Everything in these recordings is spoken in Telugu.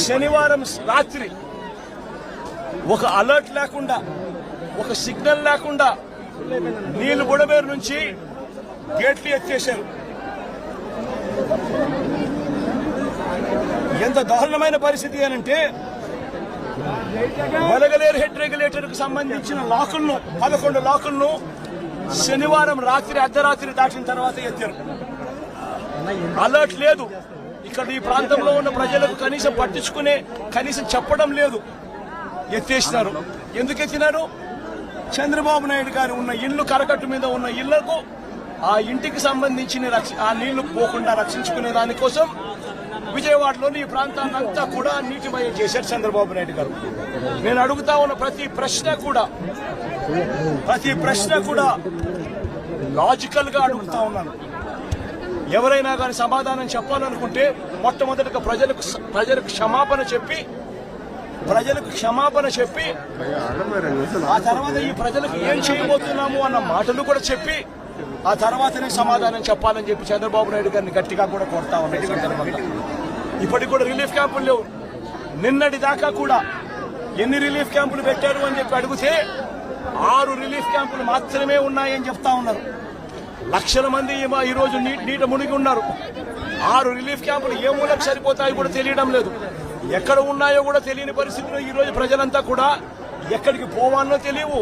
శనివారం రాత్రి ఒక అలర్ట్ లేకుండా, ఒక సిగ్నల్ లేకుండా నీళ్లు బుడమేరు నుంచి గేట్లు ఎత్తేశారు. ఎంత దారుణమైన పరిస్థితి అనంటే, వలగలేరు హెడ్ రెగ్యులేటర్ కు సంబంధించిన లాకులను 11 లాకులను శనివారం రాత్రి అర్ధరాత్రి దాటిన తర్వాత ఎత్తారు. అలర్ట్ లేదు. ఇక్కడ ఈ ప్రాంతంలో ఉన్న ప్రజలకు కనీసం పట్టించుకునే, కనీసం చెప్పడం లేదు. ఎత్తేసినారు. ఎందుకు ఎత్తినారు? చంద్రబాబు నాయుడు గారు ఉన్న ఇల్లు, కరకట్టు మీద ఉన్న ఇళ్లకు ఆ ఇంటికి సంబంధించిన ఆ నీళ్లు పోకుండా రక్షించుకునే దానికోసం విజయవాడలోని ఈ ప్రాంతాన్నంతా కూడా నీటిమయం చేశారు చంద్రబాబు నాయుడు గారు. నేను అడుగుతా ఉన్న ప్రతి ప్రశ్న కూడా లాజికల్ గా అడుగుతా ఉన్నాను. ఎవరైనా కానీ సమాధానం చెప్పాలనుకుంటే మొట్టమొదటిగా ప్రజలకు క్షమాపణ చెప్పి ఆ తర్వాత ఈ ప్రజలకు ఏం చేయబోతున్నాము అన్న మాటలు కూడా చెప్పి ఆ తర్వాతనే సమాధానం చెప్పాలని చెప్పి చంద్రబాబు నాయుడు గారిని గట్టిగా కూడా కోరుతా ఉన్నాయి. ఇప్పటికి కూడా రిలీఫ్ క్యాంపులు లేవు. నిన్నటి దాకా కూడా ఎన్ని రిలీఫ్ క్యాంపులు పెట్టారు అని చెప్పి అడిగితే 6 రిలీఫ్ క్యాంపులు మాత్రమే ఉన్నాయని చెప్తా ఉన్నారు. లక్షల మంది ఈ రోజు నీట మునిగి ఉన్నారు. 6 రిలీఫ్ క్యాంపులు ఏ మూలకు సరిపోతాయో కూడా తెలియడం లేదు. ఎక్కడ ఉన్నాయో కూడా తెలియని పరిస్థితిలో ఈ రోజు ప్రజలంతా కూడా ఎక్కడికి పోవాలో తెలియవు.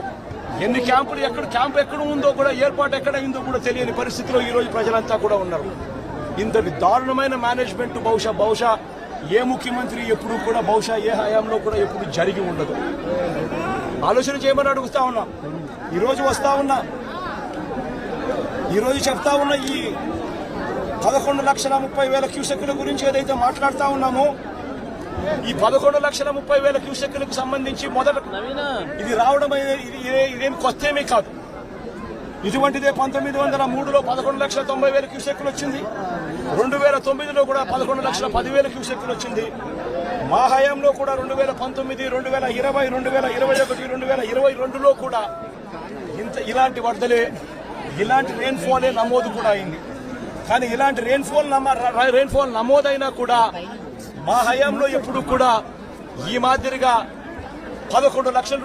ఎన్ని క్యాంపులు, క్యాంప్ ఎక్కడ ఉందో కూడా, ఏర్పాటు ఎక్కడ అయిందో కూడా తెలియని పరిస్థితిలో ఈ రోజు ప్రజలంతా కూడా ఉన్నారు. ఇంతటి దారుణమైన మేనేజ్మెంట్ బహుశా ఏ ముఖ్యమంత్రి ఎప్పుడు కూడా, బహుశా ఏ హయాంలో కూడా ఎప్పుడు జరిగి ఉండదు. ఆలోచన చేయమని అడుగుతా ఉన్నా. ఈరోజు చెప్తా ఉన్న ఈ 11,30,000 క్యూసెక్కుల గురించి ఏదైతే మాట్లాడుతా ఉన్నామో, ఈ 11,30,000 క్యూసెక్కులకు సంబంధించి మొదట ఇది రావడం ఇదేం కొత్తేమీ కాదు. ఇటువంటిదే 1903లో 11,90,000 క్యూసెక్కులు వచ్చింది. 2009లో కూడా 11,10,000 క్యూసెక్కులు వచ్చింది. మా హయాంలో కూడా 2019, 2020, 2021, 2022లో కూడా ఇలాంటి వరదలే, ఇలాంటి రెయిన్ఫాలే నమోదు కూడా అయింది. కానీ ఇలాంటి రెయిన్ఫాల్ నమోదైనా కూడా మా హయాంలో ఎప్పుడు కూడా ఈ మాదిరిగా 11 లక్షల